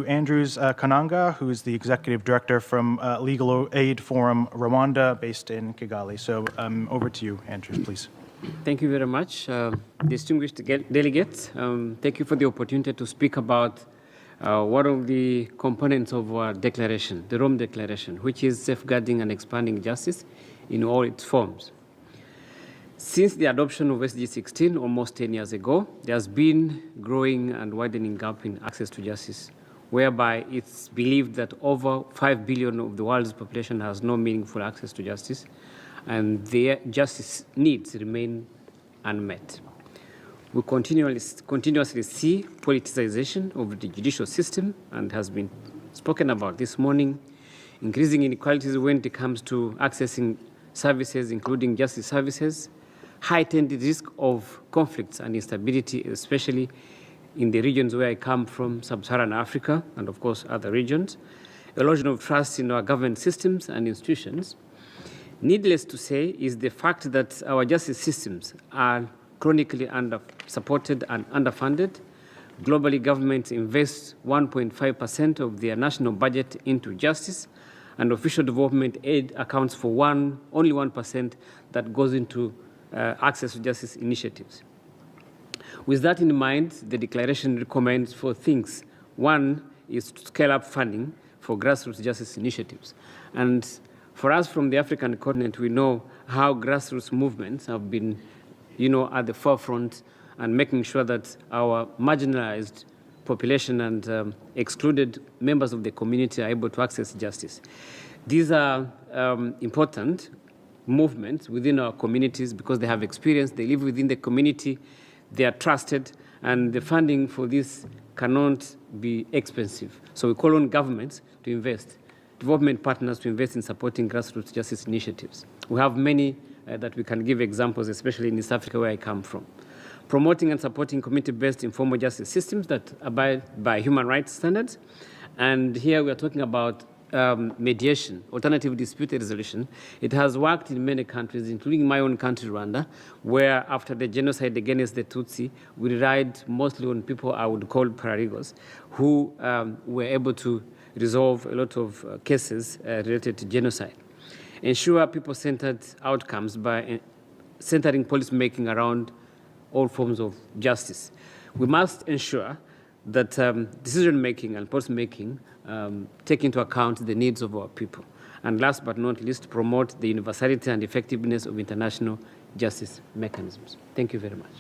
Andrews KANANGA, who is the Executive Director from Legal Aid Forum Rwanda, based in Kigali. So over to you, Andrews, please. Thank you very much, distinguished delegates. Thank you for the opportunity to speak about one of the components of our declaration, the Rome Declaration, which is safeguarding and expanding justice in all its forms. Since the adoption of SDG 16 almost 10 years ago, there has been growing and widening gap in access to justice, whereby it's believed that over 5 billion of the world's population has no meaningful access to justice, and their justice needs remain unmet. We continuously see politicization of the judicial system, and has been spoken about this morning, increasing inequalities when it comes to accessing services, including justice services, heightened risk of conflicts and instability, especially in the regions where I come from, sub-Saharan Africa, and of course other regions, erosion of trust in our government systems and institutions. Needless to say is the fact that our justice systems are chronically under-supported and underfunded. Globally, governments invest 1.5% of their national budget into justice, and official development aid accounts for only 1% that goes into access to justice initiatives. With that in mind, the declaration recommends 4 things. One is to scale up funding for grassroots justice initiatives. And for us from the African continent, we know how grassroots movements have been, at the forefront and making sure that our marginalized population and excluded members of the community are able to access justice. These are important movements within our communities because they have experience, they live within the community, they are trusted, and the funding for this cannot be expensive. So we call on governments to invest, development partners to invest in supporting grassroots justice initiatives. We have many that we can give examples, especially in East Africa where I come from. Promoting and supporting community-based informal justice systems that abide by human rights standards. And here we are talking about mediation, alternative dispute resolution. It has worked in many countries, including my own country, Rwanda, where after the genocide against the Tutsi, we relied mostly on people I would call paralegals, who were able to resolve a lot of cases related to genocide. Ensure people-centered outcomes by centering policymaking around all forms of justice. We must ensure that decision-making and policy-making take into account the needs of our people. And last but not least, promote the universality and effectiveness of international justice mechanisms. Thank you very much.